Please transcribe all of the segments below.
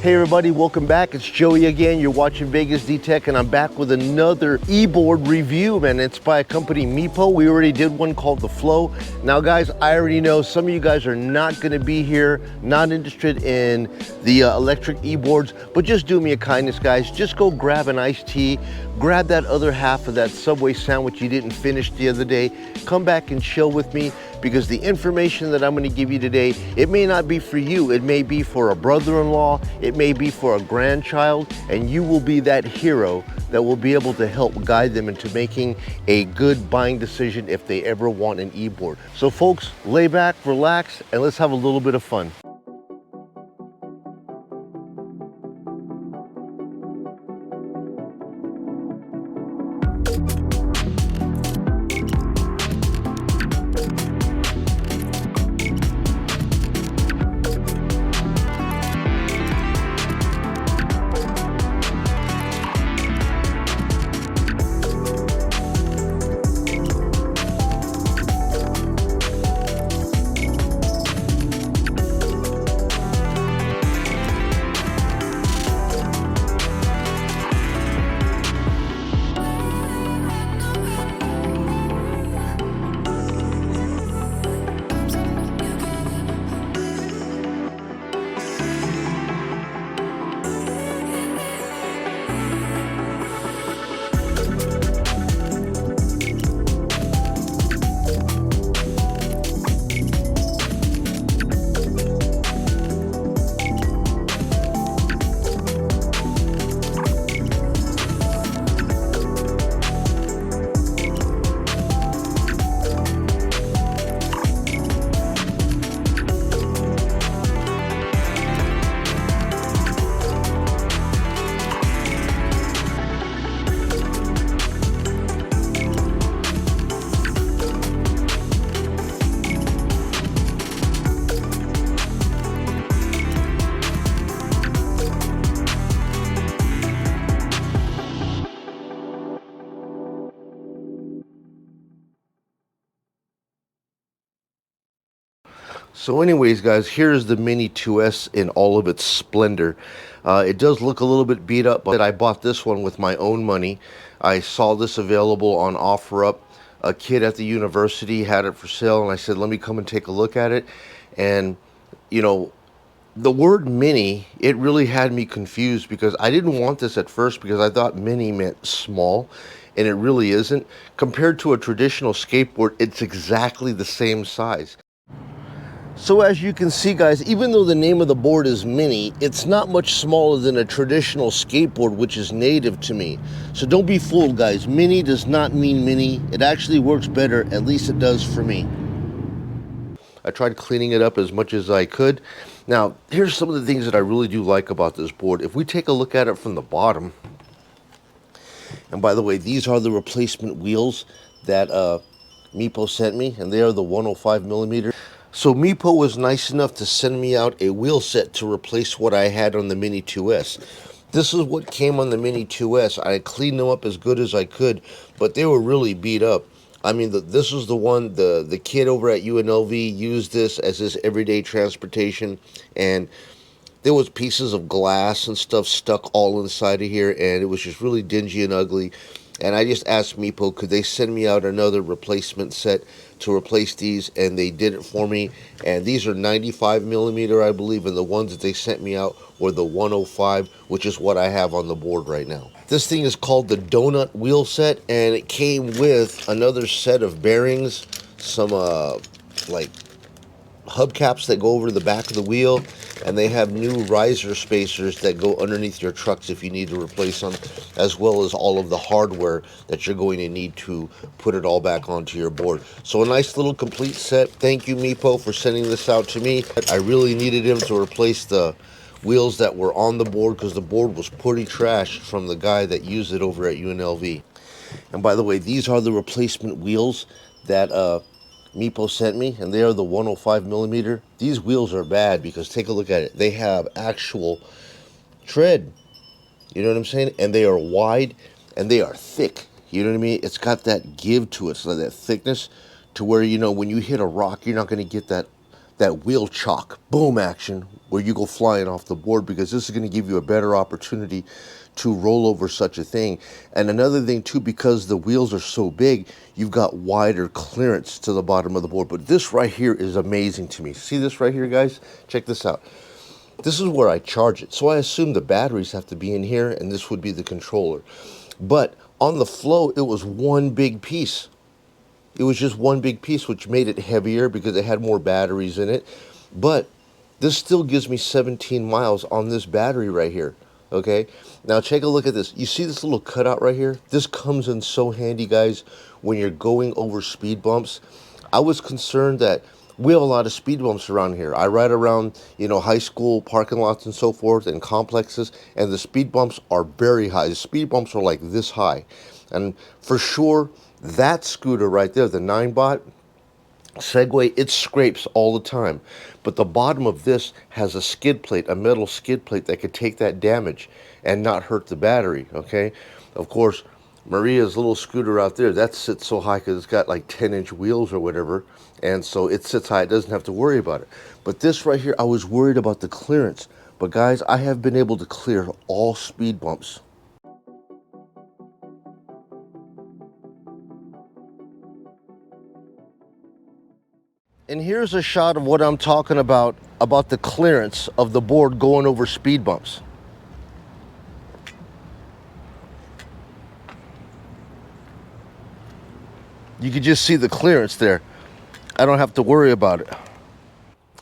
Hey everybody, welcome back. It's Joey again. You're watching VegasDtech and I'm back with another e-board review, man. It's by a company, Meepo. We already did one called the Flow. Now guys, I already know some of you guys are not gonna be here, not interested in the electric e-boards, but just do me a kindness, guys. Just go grab an iced tea, grab that other half of that Subway sandwich you didn't finish the other day, come back and chill with me, because the information that I'm going to give you today, it may not be for you. It may be for a brother-in-law, it may be for a grandchild, and you will be that hero that will be able to help guide them into making a good buying decision if they ever want an e-board. So folks, lay back, relax, and let's have a little bit of fun. So anyways, guys, here's the Mini 2S in all of its splendor. It does look a little bit beat up, but I bought this one with my own money. I saw this available on OfferUp. A kid at the university had it for sale, and I said, let me come and take a look at it. And, you know, the word mini, it really had me confused because I didn't want this at first because I thought mini meant small, and it really isn't. Compared to a traditional skateboard, it's exactly the same size. So as you can see, guys, even though the name of the board is Mini, it's not much smaller than a traditional skateboard, which is native to me. So don't be fooled, guys. Mini does not mean mini. It actually works better, at least it does for me. I tried cleaning it up as much as I could. Now, here's some of the things that I really do like about this board. If we take a look at it from the bottom, and by the way, these are the replacement wheels that Meepo sent me, and they are the 105 millimeter. So Meepo was nice enough to send me out a wheel set to replace what I had on the Mini 2S. This is what came on the Mini 2S. I cleaned them up as good as I could, but they were really beat up. I mean, this was the one, the kid over at UNLV used this as his everyday transportation, and there was pieces of glass and stuff stuck all inside of here, and it was just really dingy and ugly. And I just asked Meepo, could they send me out another replacement set to replace these, and they did it for me. And these are 95 millimeter, I believe, and the ones that they sent me out were the 105, which is what I have on the board right now. This thing is called the Donut Wheel Set, and it came with another set of bearings, some like hubcaps that go over the back of the wheel, and they have new riser spacers that go underneath your trucks if you need to replace them, as well as all of the hardware that you're going to need to put it all back onto your board. So a nice little complete set. Thank you, Meepo, for sending this out to me. I really needed him to replace the wheels that were on the board because the board was pretty trashed from the guy that used it over at UNLV. And by the way, these are the replacement wheels that Meepo sent me, and they are the 105 millimeter. These wheels are bad because take a look at it. They have actual tread You know what I'm saying? And they are wide and they are thick. You know what I mean? It's got that give to it, so that thickness to where, you know, when you hit a rock, you're not going to get that wheel chock, boom action, where you go flying off the board, because this is going to give you a better opportunity to roll over such a thing. And another thing too, because the wheels are so big, you've got wider clearance to the bottom of the board. But this right here is amazing to me. See this right here, guys? Check this out. This is where I charge it. So I assume the batteries have to be in here, and this would be the controller. But on the flow, it was one big piece. It was just one big piece, which made it heavier because it had more batteries in it. But this still gives me 17 miles on this battery right here. Okay, now take a look at this. You see this little cutout right here? This comes in so handy, guys, when you're going over speed bumps. I was concerned that we have a lot of speed bumps around here. I ride around, you know, high school parking lots and so forth and complexes, and the speed bumps are very high. The speed bumps are like this high. And for sure, that scooter right there, the 9-bot, Segway, it scrapes all the time. But the bottom of this has a skid plate, a metal skid plate that could take that damage and not hurt the battery, okay? Of course, Maria's little scooter out there, that sits so high because it's got like 10-inch wheels or whatever, and so it sits high, it doesn't have to worry about it. But this right here, I was worried about the clearance. But guys, I have been able to clear all speed bumps. And here's a shot of what I'm talking about the clearance of the board going over speed bumps. You can just see the clearance there. I don't have to worry about it.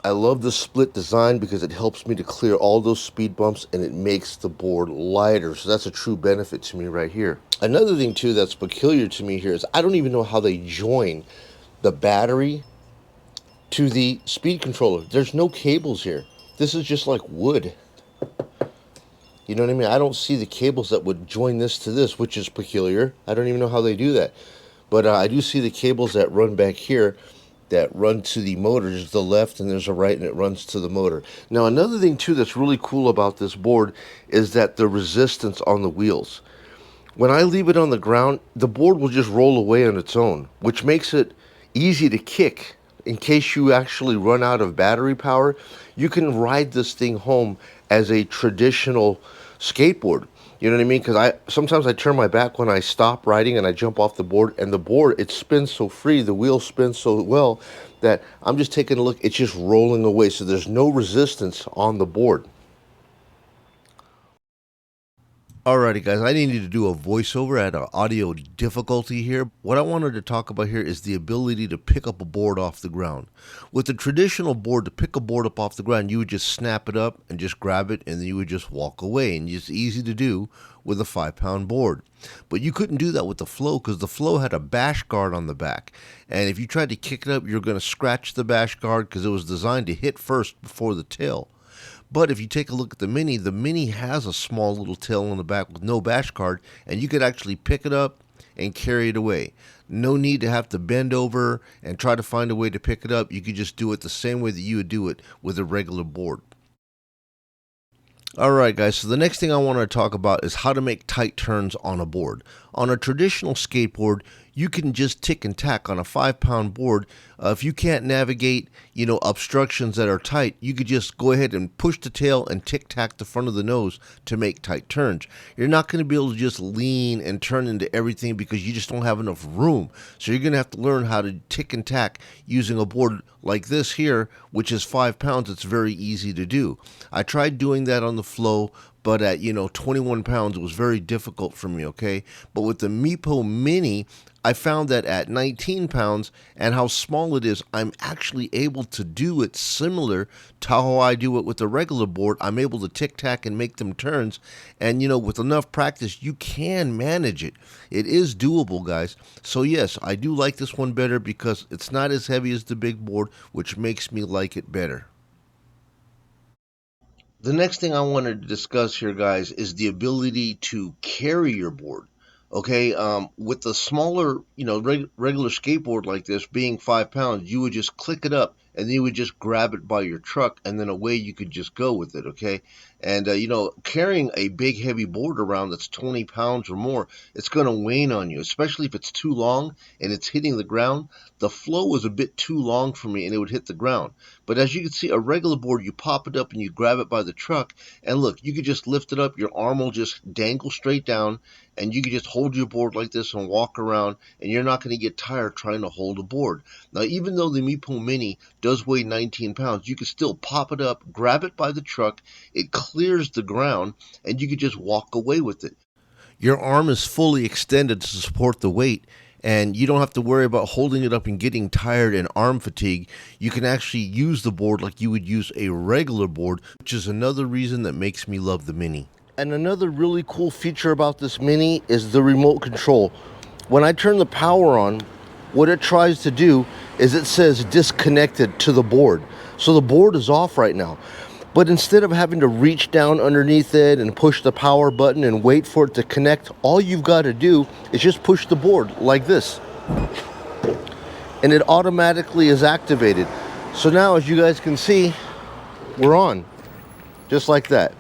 I love the split design because it helps me to clear all those speed bumps and it makes the board lighter. So that's a true benefit to me right here. Another thing too that's peculiar to me here is I don't even know how they join the battery to the speed controller. There's no cables here. This is just like wood. You know what I mean? I don't see the cables that would join this to this, which is peculiar. I don't even know how they do that. But I do see the cables that run back here that run to the motor. There's the left and there's a right, and it runs to the motor. Now, another thing too that's really cool about this board is that the resistance on the wheels. When I leave it on the ground, the board will just roll away on its own, which makes it easy to kick. In case you actually run out of battery power, you can ride this thing home as a traditional skateboard. You know what I mean? Because sometimes I turn my back when I stop riding and I jump off the board, and the board, it spins so free, the wheel spins so well that I'm just taking a look, it's just rolling away. So there's no resistance on the board. Alrighty guys, I needed to do a voiceover at an audio difficulty here. What I wanted to talk about here is the ability to pick up a board off the ground. With the traditional board, to pick a board up off the ground, you would just snap it up and just grab it, and then you would just walk away. And it's easy to do with a 5-pound board. But you couldn't do that with the Flow because the Flow had a bash guard on the back. And if you tried to kick it up, you're going to scratch the bash guard because it was designed to hit first before the tail. But if you take a look at the Mini has a small little tail on the back with no bash guard, and you could actually pick it up and carry it away. No need to have to bend over and try to find a way to pick it up. You could just do it the same way that you would do it with a regular board. Alright guys, so the next thing I want to talk about is how to make tight turns on a board. On a traditional skateboard, you can just tick and tack on a 5-pound board. If you can't navigate, obstructions that are tight, you could just go ahead and push the tail and tick tack the front of the nose to make tight turns. You're not going to be able to just lean and turn into everything because you just don't have enough room. So you're going to have to learn how to tick and tack using a board like this here, which is 5 pounds. It's very easy to do. I tried doing that on the Flow, but at 21 pounds it was very difficult for me, okay? But with the Meepo Mini, I found that at 19 pounds and how small it is, I'm actually able to do it similar to how I do it with the regular board. I'm able to tic-tac and make them turns, and with enough practice, you can manage it. It is doable, guys. So yes, I do like this one better because it's not as heavy as the big board, which makes me like it better. The next thing I wanted to discuss here, guys, is the ability to carry your board. Okay, with the smaller, regular skateboard like this being 5 pounds, you would just click it up and then you would just grab it by your truck and then away you could just go with it. Okay, And, you know, carrying a big heavy board around that's 20 pounds or more, it's going to wane on you, especially if it's too long and it's hitting the ground. The flow was a bit too long for me and it would hit the ground. But as you can see, a regular board, you pop it up and you grab it by the truck. And look, you could just lift it up. Your arm will just dangle straight down and you can just hold your board like this and walk around, and you're not going to get tired trying to hold a board. Now, even though the Meepo Mini does weigh 19 pounds, you can still pop it up, grab it by the truck, it clears the ground, and you can just walk away with it. Your arm is fully extended to support the weight, and you don't have to worry about holding it up and getting tired and arm fatigue. You can actually use the board like you would use a regular board, which is another reason that makes me love the Mini. And another really cool feature about this Mini is the remote control. When I turn the power on, what it tries to do is it says disconnected to the board. So the board is off right now. But instead of having to reach down underneath it and push the power button and wait for it to connect, all you've got to do is just push the board like this. And it automatically is activated. So now, as you guys can see, we're on. Just like that.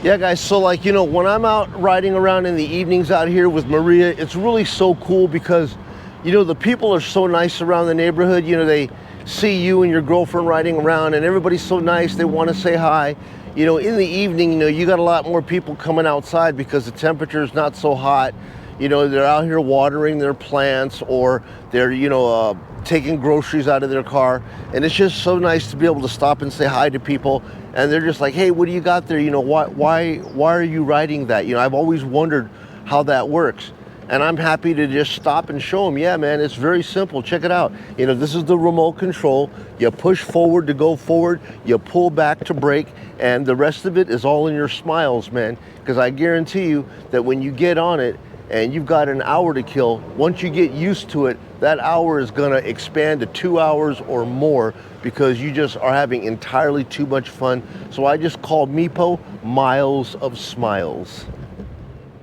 Yeah, guys, so like, you know, when I'm out riding around in the evenings out here with Maria, it's really so cool because, you know, the people are so nice around the neighborhood. You know, they see you and your girlfriend riding around and everybody's so nice. They want to say hi. You know, in the evening, you know, you got a lot more people coming outside because the temperature is not so hot. You know, they're out here watering their plants, or they're, you know, taking groceries out of their car. And it's just so nice to be able to stop and say hi to people. And they're just like, hey, what do you got there? You know, why are you riding that? You know, I've always wondered how that works. And I'm happy to just stop and show them, yeah, man, it's very simple. Check it out. You know, this is the remote control. You push forward to go forward. You pull back to brake. And the rest of it is all in your smiles, man. Because I guarantee you that when you get on it, and you've got an hour to kill, once you get used to it, that hour is gonna expand to 2 hours or more because you just are having entirely too much fun. So I just called Meepo Miles of Smiles.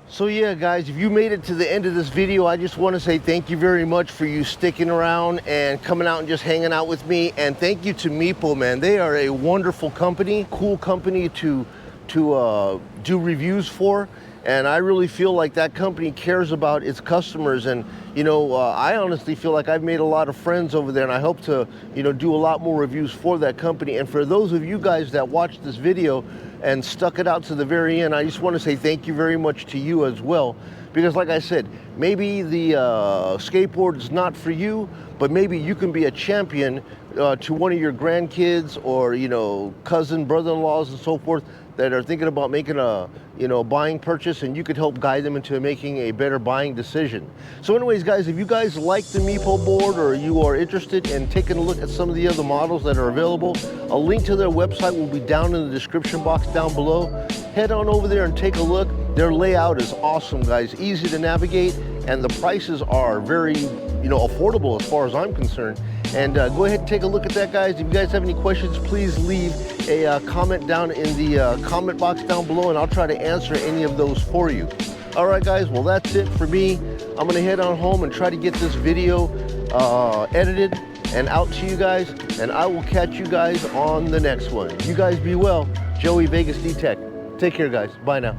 So yeah, guys, if you made it to the end of this video, I just want to say thank you very much for you sticking around and coming out and just hanging out with me. And thank you to Meepo, man. They are a wonderful company, cool company to do reviews for. And I really feel like that company cares about its customers. And, you know, I honestly feel like I've made a lot of friends over there, and I hope to, you know, do a lot more reviews for that company. And for those of you guys that watched this video and stuck it out to the very end, I just want to say thank you very much to you as well. Because like I said, maybe the skateboard is not for you, but maybe you can be a champion to one of your grandkids or, you know, cousin, brother-in-laws and so forth that are thinking about making a, you know, buying purchase, and you could help guide them into making a better buying decision. So anyways, guys, if you guys like the Meepo board or you are interested in taking a look at some of the other models that are available, a link to their website will be down in the description box down below. Head on over there and take a look. Their layout is awesome, guys, easy to navigate, and the prices are very, you know, affordable as far as I'm concerned. And go ahead and take a look at that, guys. If you guys have any questions, please leave a comment down in the comment box down below, and I'll try to answer any of those for you. All right, guys, well, that's it for me. I'm gonna head on home and try to get this video edited and out to you guys, and I will catch you guys on the next one. You guys be well. Joey, VegasDtech. Take care, guys. Bye now.